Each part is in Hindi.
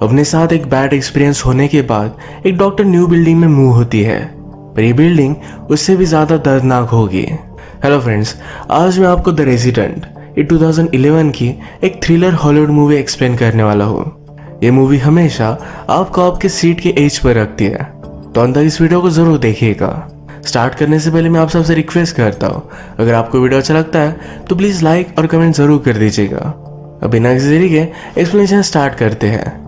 अपने साथ एक बैड एक्सपीरियंस होने के बाद एक डॉक्टर न्यू बिल्डिंग में मूव होती है, पर ये बिल्डिंग उससे भी ज्यादा दर्दनाक होगी। हेलो फ्रेंड्स, आज मैं आपको द रेजिडेंट ये 2011 की एक थ्रिलर हॉलीवुड मूवी एक्सप्लेन करने वाला हूँ। ये मूवी हमेशा आपको आपके सीट के एज पर रखती है, तो अंत तक इस वीडियो को जरूर देखिएगा। स्टार्ट करने से पहले मैं आप सबसे रिक्वेस्ट करता हूँ, अगर आपको वीडियो अच्छा लगता है तो प्लीज लाइक और कमेंट जरूर कर दीजिएगा। अब बिना किसी देरी के एक्सप्लेनेशन स्टार्ट करते हैं।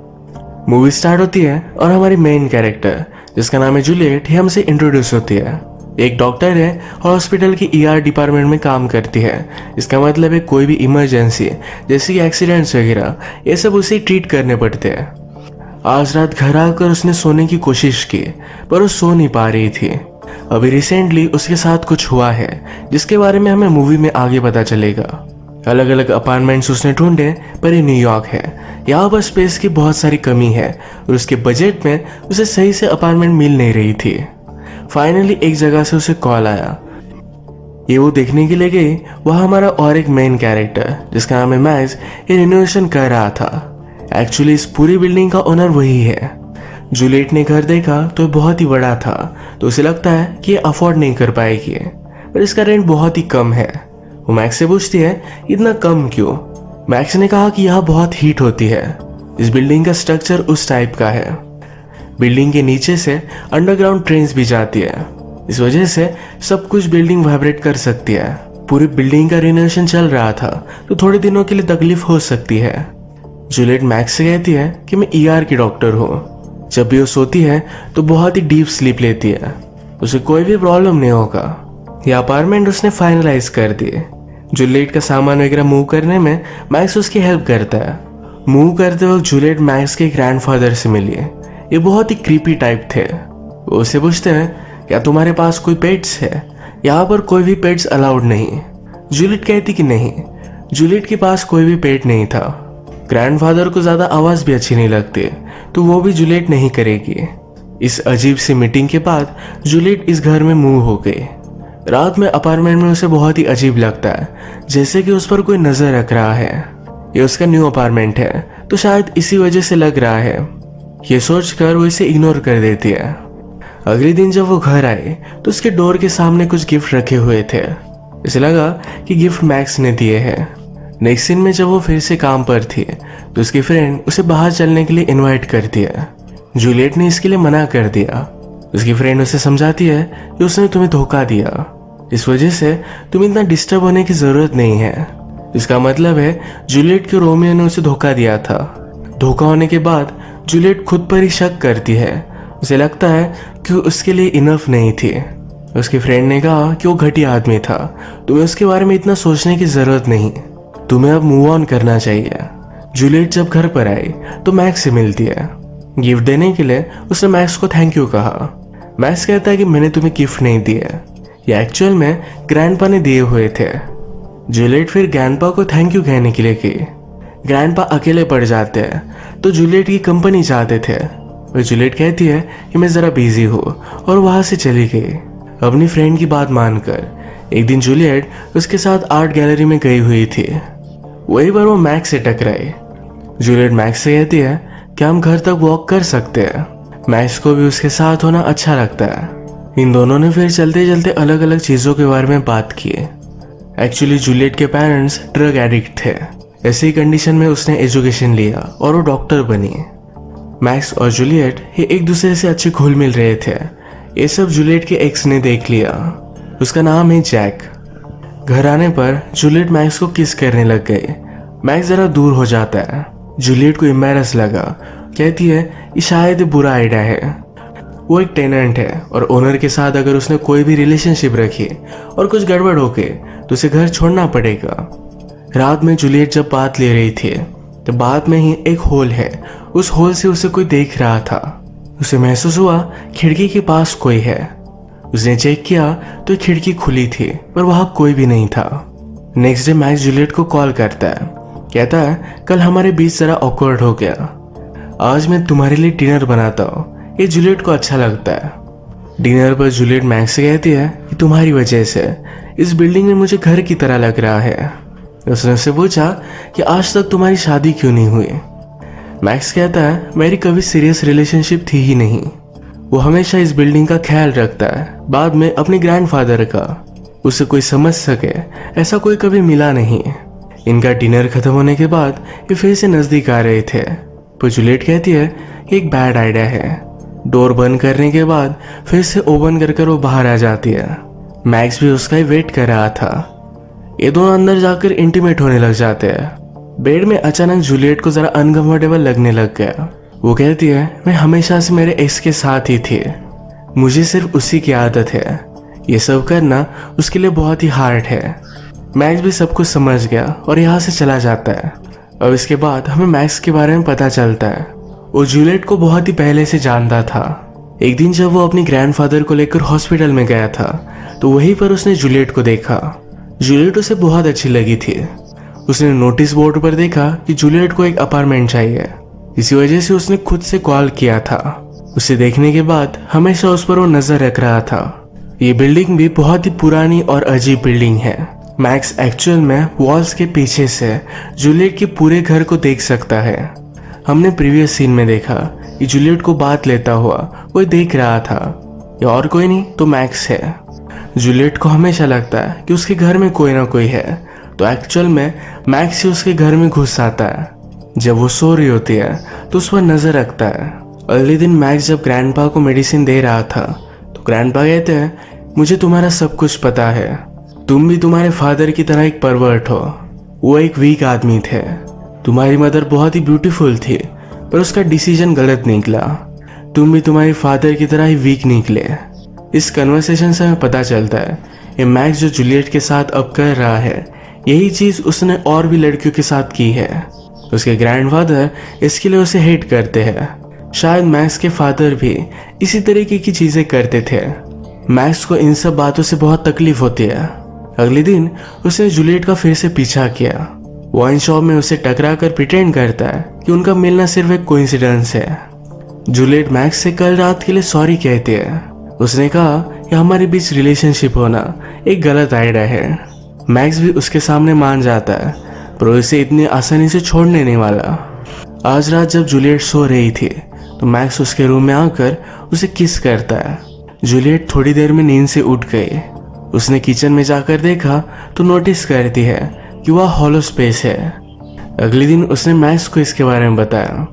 मूवी स्टार्ट होती है और हमारी मेन कैरेक्टर जिसका नाम है जूलियट ही हमसे इंट्रोड्यूस होती है। एक डॉक्टर है और हॉस्पिटल की ईआर डिपार्टमेंट में काम करती है। इसका मतलब है कोई भी इमरजेंसी जैसे कि एक्सीडेंट्स वगैरह ये सब उसे ट्रीट करने पड़ते हैं। आज रात घर आकर उसने सोने की कोशिश की पर वो सो नहीं पा रही थी। अभी रिसेंटली उसके साथ कुछ हुआ है जिसके बारे में हमें मूवी में आगे पता चलेगा। अलग अलग अपार्टमेंट्स उसने ढूंढे पर ये न्यूयॉर्क है, यहाँ पर स्पेस की बहुत सारी कमी है और उसके बजट में उसे सही से अपार्टमेंट मिल नहीं रही थी। फाइनली एक जगह से उसे कॉल आया, ये वो देखने के लिए गई। वहाँ हमारा और एक मेन कैरेक्टर जिसका नाम है मैक्स ये रिनोवेशन कर रहा था। एक्चुअली इस पूरी बिल्डिंग का ओनर वही है। जूलियट ने घर देखा तो बहुत ही बड़ा था, तो उसे लगता है कि ये अफोर्ड नहीं कर पाएगी, पर इसका रेंट बहुत ही कम है। वो मैक्स से पूछती है इतना कम क्यों। मैक्स ने कहा कि यहाँ बहुत हीट होती है। इस बिल्डिंग का स्ट्रक्चर उस टाइप का है। बिल्डिंग के नीचे से अंडरग्राउंड ट्रेन्स भी जाती है, इस वजह से सब कुछ बिल्डिंग वाइब्रेट कर सकती है। पूरी बिल्डिंग का रिनोवेशन चल रहा था, तो थोड़े दिनों के लिए तकलीफ हो सकती है। जूलियट मैक्स से कहती है कि मैं ईआर की डॉक्टर हूँ। जब भी वो सोती है तो बहुत ही डीप स्लीप लेती है, उसे कोई भी प्रॉब्लम नहीं होगा। ये अपार्टमेंट उसने फाइनलाइज कर दिए। जूलियट का सामान वगैरह मूव करने में मैक्स उसकी हेल्प करता है। मूव करते वक्त जूलियट मैक्स के ग्रैंडफादर से मिली। ये बहुत ही क्रीपी टाइप थे। वो उससे पूछते हैं क्या तुम्हारे पास कोई पेट्स है, यहाँ पर कोई भी पेट्स अलाउड नहीं। जूलियट कहती कि नहीं, जूलियट के पास कोई भी पेट नहीं था। ग्रैंडफादर को ज्यादा आवाज भी अच्छी नहीं लगती, तो वो भी जूलियट नहीं करेगी। इस अजीब सी मीटिंग के बाद जूलियट इस घर में मूव हो गई। रात में अपार्टमेंट में उसे बहुत ही अजीब लगता है, जैसे कि उस पर कोई नजर रख रहा है। ये उसका न्यू अपार्टमेंट है, तो शायद इसी वजह से लग रहा है। ये सोचकर वो इसे इग्नोर कर देती है। अगले दिन जब वो घर आए तो उसके डोर के सामने कुछ गिफ्ट रखे हुए थे। इसे लगा कि गिफ्ट मैक्स ने दिए हैं। नेक्स्ट दिन में जब वो फिर से काम पर थी तो उसकी फ्रेंड उसे बाहर चलने के लिए इनवाइट करती है। जूलियट ने इसके लिए मना कर दिया। उसकी फ्रेंड उसे समझाती है कि उसने तुम्हें धोखा दिया, इस वजह से तुम्हें इतना डिस्टर्ब होने की जरूरत नहीं है। इसका मतलब है जूलियट के रोमियो ने उसे धोखा दिया था। धोखा होने के बाद जूलियट खुद पर ही शक करती है। उसे लगता है कि उसके लिए इनफ नहीं थी। उसकी फ्रेंड ने कहा कि वो घटिया आदमी था, तुम्हें उसके बारे में इतना सोचने की जरूरत नहीं, तुम्हें अब मूव ऑन करना चाहिए। जूलियट जब घर पर आई तो मैक्स से मिलती है। गिफ्ट देने के लिए उसने मैक्स को थैंक यू कहा। मैक्स कहता है कि मैंने तुम्हें गिफ्ट नहीं दिए, ये एक्चुअल में ग्रैंडपा ने दिए हुए थे। जूलियट फिर ग्रैंडपा को थैंक यू कहने के लिए गई। ग्रैंडपा अकेले पड़ जाते हैं तो जूलियट की कंपनी चाहते थे। और जूलियट कहती है कि मैं जरा बिजी हूँ और वहां से चली गई। अपनी फ्रेंड की बात मानकर एक दिन जूलियट उसके साथ आर्ट गैलरी में गई हुई थी। वही पर वो मैक्स से टकराई। जूलियट मैक्स से कहती है कि हम घर तक वॉक कर सकते हैं। मैक्स को भी उसके साथ होना अच्छा लगता है। इन दोनों ने फिर चलते चलते अलग अलग चीजों के बारे में बात की। एक्चुअली जूलियट के पेरेंट्स ड्रग एडिक्ट थे। ऐसी कंडीशन में उसने एजुकेशन लिया और वो डॉक्टर बनी। मैक्स और जूलियट ये एक दूसरे से अच्छे घुल मिल रहे थे। ये सब जूलियट के एक्स ने देख लिया। उसका नाम है जैक। घर आने पर जूलियट मैक्स को किस करने लग गई। मैक्स जरा दूर हो जाता है। जूलियट को एम्बैरस लगा, कहती है ये शायद बुरा आइडिया है। वो एक टेनेंट है और ओनर के साथ अगर उसने कोई भी रिलेशनशिप रखी और कुछ गड़बड़ हो गई तो उसे घर छोड़ना पड़ेगा। रात में जूलियट जब बात ले रही थी तो बात में ही एक होल है, उस होल से उसे कोई देख रहा था। उसे महसूस हुआ खिड़की के पास कोई है। उसने चेक किया तो खिड़की खुली थी पर वहां कोई भी नहीं था। नेक्स्ट डे मैक्स जूलियट को कॉल करता है, कहता है कल हमारे बीच जरा ऑकवर्ड हो गया, आज मैं तुम्हारे लिए डिनर बनाता हूँ। ये जूलियट को अच्छा लगता है। डिनर पर जूलियट मैक्स से कहती है कि तुम्हारी वजह से इस बिल्डिंग में मुझे घर की तरह लग रहा है। उसने उससे पूछा कि आज तक तुम्हारी शादी क्यों नहीं हुई। मैक्स कहता है मेरी कभी सीरियस रिलेशनशिप थी ही नहीं। वो हमेशा इस बिल्डिंग का ख्याल रखता है, बाद में अपने ग्रैंडफादर का। उसे कोई समझ सके ऐसा कोई कभी मिला नहीं। इनका डिनर खत्म होने के बाद ये फिर से नजदीक आ रहे थे, पर जूलियट कहती है कि एक बैड आइडिया है। डोर बंद करने के बाद फिर से ओपन कर वो बाहर आ जाती है। मैक्स भी उसका ही वेट कर रहा था। ये दोनों अंदर जाकर इंटीमेट होने लग जाते हैं। बेड में अचानक जूलियट को जरा अनकंफर्टेबल लगने लग गया। वो कहती है मैं हमेशा से मेरे एक्स के साथ ही थी, मुझे सिर्फ उसी की आदत है। ये सब करना उसके लिए बहुत ही हार्ड है। मैक्स भी सब कुछ समझ गया और यहाँ से चला जाता है। अब इसके बाद हमें मैक्स के बारे में पता चलता है वो जूलियट को बहुत ही पहले से जानता था। एक दिन जब वो अपनी ग्रैंडफादर को लेकर हॉस्पिटल में गया था तो वहीं पर उसने जूलियट को देखा। जूलियट उसे बहुत अच्छी लगी थी। उसने नोटिस बोर्ड पर देखा कि जूलियट को एक अपार्टमेंट चाहिए, इसी वजह से उसने खुद से कॉल किया था। उसे देखने के बाद हमेशा उस पर वो नजर रख रहा था। ये बिल्डिंग भी बहुत ही पुरानी और अजीब बिल्डिंग है। मैक्स एक्चुअल में वॉल्स के पीछे से जूलियट के पूरे घर को देख सकता है। हमने प्रीवियस सीन में देखा कि जूलियट को बात लेता हुआ कोई देख रहा था। ये और कोई नहीं तो मैक्स है। जूलियट को हमेशा लगता है कि उसके घर में कोई ना कोई है, तो एक्चुअल में मैक्स ही उसके घर में घुस आता है। जब वो सो रही होती है तो उस पर नजर रखता है। अगले दिन मैक्स जब ग्रैंडपा को मेडिसिन दे रहा था तो ग्रैंडपा कहते हैं मुझे तुम्हारा सब कुछ पता है, तुम भी तुम्हारे फादर की तरह एक परवर्ट हो। वो एक वीक आदमी थे। तुम्हारी मदर बहुत ही ब्यूटीफुल थी पर उसका डिसीजन गलत निकला। तुम भी तुम्हारे फादर की तरह ही वीक निकले। इस कन्वर्सेशन से हमें पता चलता है ये मैक्स जो जूलियट के साथ अब कर रहा है यही चीज उसने और भी लड़कियों के साथ की है। उसके ग्रैंडफादर इसके लिए उसे हेट करते हैं। शायद मैक्स के फादर भी इसी तरीके की चीजें करते थे। मैक्स को इन सब बातों से बहुत तकलीफ होती है। अगले दिन उसने जूलियट का फिर से पीछा किया। वाइन शॉप में उसे टकरा कर प्रिटेंड करता है कि उनका मिलना सिर्फ एक कोइंसिडेंस है। जूलियट मैक्स से कल रात के लिए सॉरी कहती है। उसने कहा कि हमारे बीच रिलेशनशिप होना एक गलत आइडिया है। मैक्स भी उसके सामने मान जाता है पर उसे इतनी आसानी से छोड़ने नहीं वाला। आज रात जब जूलियट सो रही थी तो मैक्स उसके रूम में आकर उसे किस करता है। जूलियट थोड़ी देर में नींद से उठ गई। उसने किचन में जाकर देखा तो नोटिस करती है कि वह हॉलो स्पेस है। अगले दिन उसने मैक्स को इसके बारे में बताया।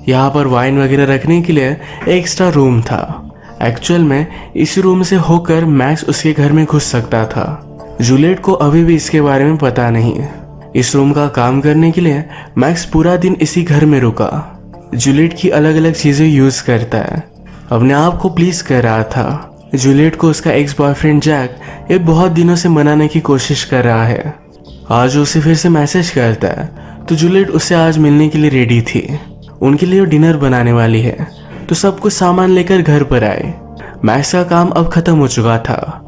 यहाँ पर वाइन वगैरह रखने के लिए एक्स्ट्रा रूम था। एक्चुअल में इस रूम से होकर मैक्स उसके घर में घुस सकता था। जूलियट को अभी भी इसके बारे में पता नहीं। इस रूम का काम करने के लिए मैक्स पूरा दिन इसी घर में रुका। जूलियट की अलग अलग चीजें यूज करता है, अपने आप को प्लीज कर रहा था। जूलियट को उसका एक्स बॉयफ्रेंड जैक ये बहुत दिनों से मनाने की कोशिश कर रहा है। आज उसे फिर से मैसेज करता है तो जूलियट उससे आज मिलने के लिए रेडी थी। उनके लिए डिनर बनाने वाली है तो सब कुछ सामान लेकर घर पर आए। मैक्स का काम अब खत्म हो चुका था।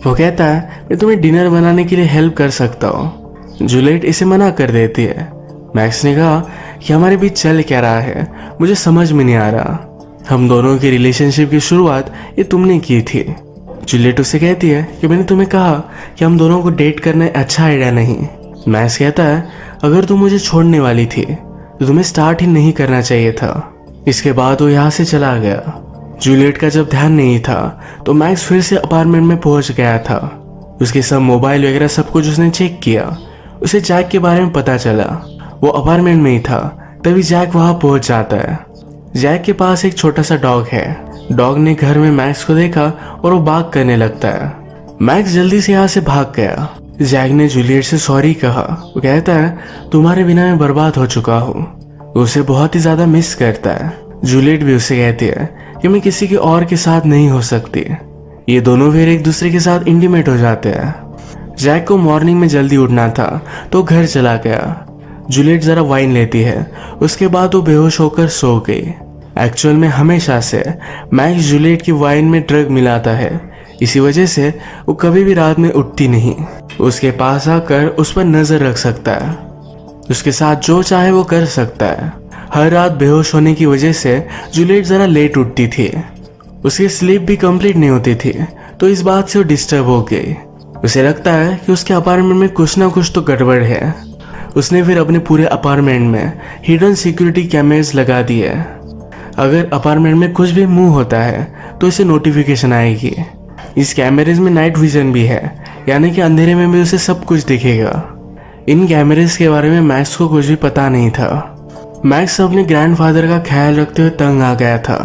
वो कहता है मैं तुम्हें डिनर बनाने के लिए हेल्प कर सकता हूँ। जूलियट इसे मना कर देती है। मैक्स ने कहा कि हमारे बीच चल क्या रहा है मुझे समझ में नहीं आ रहा। हम दोनों की रिलेशनशिप की शुरुआत ये तुमने की थी। जूलियट उससे कहती है कि मैंने तुम्हें कहा कि हम दोनों को डेट करना अच्छा आइडिया नहीं। मैक्स कहता है अगर तुम मुझे छोड़ने वाली थी तो तुम्हें स्टार्ट ही नहीं करना चाहिए था। इसके बाद वो यहाँ से चला गया। जूलियट का जब ध्यान नहीं था तो मैक्स फिर से अपार्टमेंट में पहुंच गया था। उसके सब मोबाइल वगैरह सब कुछ उसने चेक किया। उसे जैक के बारे में पता चला। वो अपार्टमेंट में ही था तभी जैक वहां पहुंच जाता है। जैक के पास एक छोटा सा डॉग है। डॉग ने घर में मैक्स को देखा और वो बाग करने लगता है। मैक्स जल्दी से यहाँ से भाग गया। जैक ने जूलियट से सॉरी कहा। वो कहता है तुम्हारे बिना मैं बर्बाद हो चुका हूँ। वो उसे बहुत ही ज्यादा मिस करता है। जूलियट भी उसे कहती है कि मैं किसी के और के साथ नहीं हो सकती। ये दोनों फिर एक दूसरे के साथ इंटीमेट हो जाते हैं। जैक को मॉर्निंग में जल्दी उठना था तो घर चला गया। जूलियट जरा वाइन लेती है, उसके बाद वो बेहोश होकर सो गई। एक्चुअल में हमेशा से मैक्स जूलियट की वाइन में ड्रग मिलाता है, इसी वजह से वो कभी भी रात में उठती नहीं। उसके पास आकर उस पर नजर रख सकता है, उसके साथ जो चाहे वो कर सकता है। हर रात बेहोश होने की वजह से जूलियट जरा लेट उठती थी। उसकी स्लीप भी कंप्लीट नहीं होती थी तो इस बात से वो डिस्टर्ब हो गई। उसे लगता है कि उसके अपार्टमेंट में कुछ ना कुछ तो गड़बड़ है। उसने फिर अपने पूरे अपार्टमेंट में हिडन सिक्योरिटी कैमरेज लगा दिए। अगर अपार्टमेंट में कुछ भी मूव होता है तो इसे नोटिफिकेशन आएगी। इस कैमरेज में नाइट विजन भी है, यानी कि अंधेरे में भी उसे सब कुछ दिखेगा। इन कैमरेज के बारे में मैक्स को कुछ भी पता नहीं था। मैक्स अपने ग्रैंडफादर का ख्याल रखते हुए तंग आ गया था,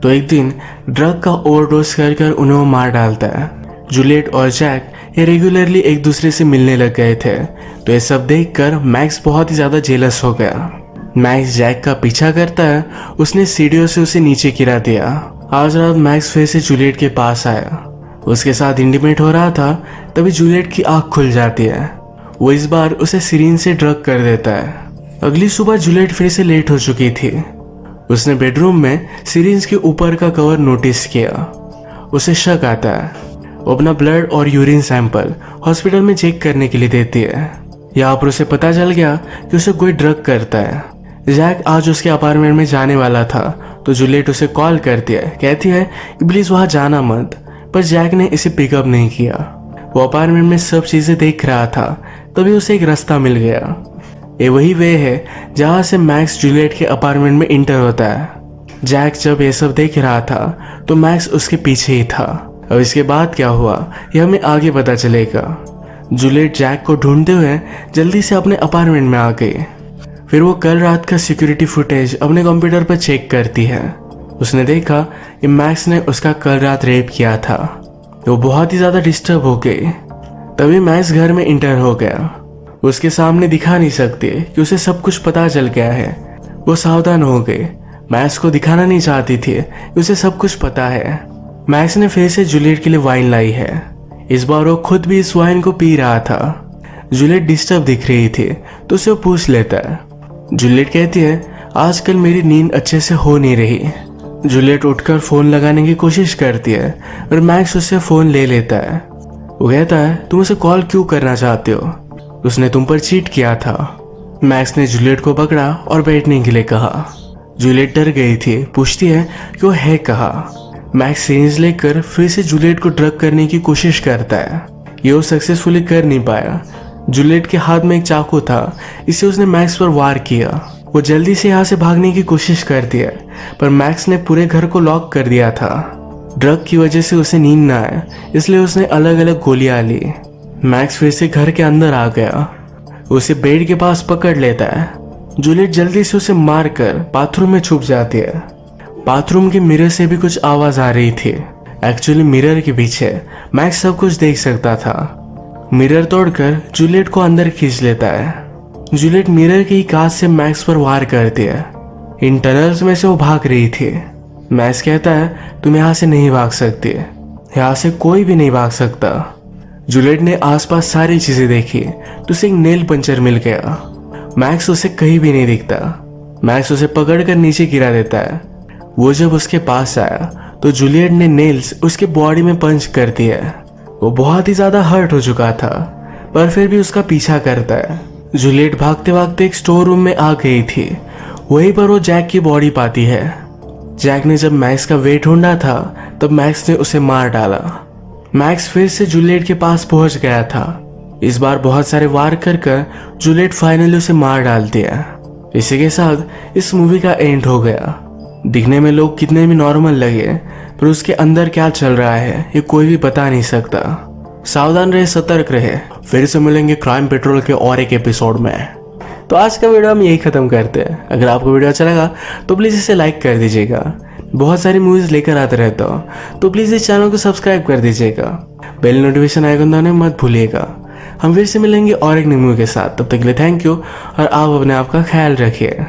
तो एक दिन ड्रग का ओवरडोज कर उन्हें वो मार डालता है। जूलियट और जैक ये रेगुलरली एक दूसरे से मिलने लग गए थे, तो ये सब देखकर मैक्स बहुत ही ज्यादा जेलस हो गया। मैक्स जैक का पीछा करता है, उसने सीढ़ियों से उसे नीचे गिरा दिया। आज रात मैक्स फिर से जूलियट के पास आया, उसके साथ इंटीमेट हो रहा था। तभी जूलियट की आंख खुल जाती है। वो इस बार उसे सिरिंज से ड्रग कर देता है। अगली सुबह जूलियट फिर से लेट हो चुकी थी। उसने बेडरूम में सिरिंज के ऊपर का कवर नोटिस किया। उसे शक आता है। वो अपना ब्लड और यूरिन सैंपल हॉस्पिटल में चेक करने के लिए देती है। यहाँ पर उसे पता चल गया कि उसे कोई ड्रग करता है। जैक आज उसके अपार्टमेंट में जाने वाला था, तो जूलियट उसे कॉल करती है, कहती है कि प्लीज वहां जाना मत। पर जैक ने इसे पिकअप नहीं किया। वो अपार्टमेंट में सब चीजें देख रहा था, तभी उसे एक रास्ता मिल गया। ये वही वे है जहां से मैक्स जूलियट के अपार्टमेंट में इंटर होता है। जैक जब ये सब देख रहा था तो मैक्स उसके पीछे ही था। अब इसके बाद क्या हुआ यह हमें आगे पता चलेगा। जूलियट जैक को ढूंढते हुए जल्दी से अपने अपार्टमेंट में आ गई। फिर वो कल रात का सिक्योरिटी फुटेज अपने कंप्यूटर पर चेक करती है। उसने देखा कि मैक्स ने उसका कल रात रेप किया था। वो बहुत ही ज्यादा डिस्टर्ब हो गई। तभी मैक्स घर में इंटर हो गया। उसके सामने दिखा नहीं सकते कि उसे सब कुछ पता चल गया है। वो सावधान हो गई। मैक्स को दिखाना नहीं चाहती थी कि उसे सब कुछ पता है। मैक्स ने फिर से जूलियट के लिए वाइन लाई है। इस बार वो खुद भी इस वाइन को पी रहा था। जूलियट डिस्टर्ब दिख रही थी, तो उसे वो पूछ लेता है। जूलियट कहती है आजकल मेरी नींद अच्छे से हो नहीं रही। जूलियट उठकर फोन लगाने की कोशिश करती है और मैक्स उससे फोन ले लेता है। वो कहता है तुम उसे कॉल क्यों करना चाहते हो, उसने तुम पर चीट किया था। मैक्स ने जूलियट को पकड़ा और बैठने के लिए कहा। जूलियट डर गई थी, पूछती है कि वो है कहाँ। मैक्स सिरिंज लेकर फिर से जूलियट को ड्रग करने की कोशिश करता है। ये वो सक्सेसफुली कर नहीं पाया। जूलियट के हाथ में एक चाकू था, इसे उसने मैक्स पर वार किया। वो जल्दी से यहाँ से भागने की कोशिश करती है, पर मैक्स ने पूरे घर को लॉक कर दिया था। ड्रग की वजह से उसे नींद न आए, इसलिए उसने अलग अलग गोलियां ली। मैक्स फिर से घर के अंदर आ गया। उसे बेड के पास पकड़ लेता है। जूलियट जल्दी से उसे मारकर बाथरूम में छुप जाती है। बाथरूम के मिरर से भी कुछ आवाज आ रही थी। एक्चुअली मिरर के पीछे मैक्स सब कुछ देख सकता था। मिरर तोड़कर जूलियट को अंदर खींच लेता है। जूलियट मिरर की कांच से मैक्स पर वार करती है। इन टनल्स में से वो भाग रही थी। मैक्स कहता है तुम यहाँ से नहीं भाग सकती, यहाँ से कोई भी नहीं भाग सकता। जूलियट ने आसपास सारी चीजें देखी, तो उसे एक नेल पंचर मिल गया। मैक्स उसे कहीं भी नहीं दिखता। मैक्स उसे पकड़कर नीचे गिरा देता है। वो जब उसके पास आया तो जूलियट ने नेल्स उसके बॉडी में पंच कर दिया। वो बहुत ही ज्यादा हर्ट हो चुका था, पर फिर भी उसका पीछा करता है। जूलियट भागते भागते एक स्टोर रूम में आ गई थी। वहीं पर वो जैक की बॉडी पाती है। जैक ने जब मैक्स का वेट ढूंढा था तब मैक्स ने उसे मार डाला। मैक्स फिर से जूलियट के पास पहुंच गया था। इस बार बहुत सारे वार कर जूलियट फाइनली उसे मार डालती है। इसी के साथ इस मूवी का एंड हो गया। दिखने में लोग कितने भी नॉर्मल लगे, पर उसके अंदर क्या चल रहा है ये कोई भी बता नहीं सकता। सावधान रहे, सतर्क रहे। फिर से मिलेंगे क्राइम पेट्रोल के और एक एपिसोड में। तो आज का वीडियो हम यही खत्म करते हैं। अगर आपको वीडियो अच्छा लगा तो प्लीज इसे लाइक कर दीजिएगा। बहुत सारी मूवीज लेकर आते रहता हूँ, तो प्लीज इस चैनल को सब्सक्राइब कर दीजिएगा। बेल नोटिफिकेशन आइकन दबाना मत भूलिएगा। हम फिर से मिलेंगे और एक नई मूवी के साथ। तब तक के लिए थैंक यू और आप अपने आप का ख्याल रखिए।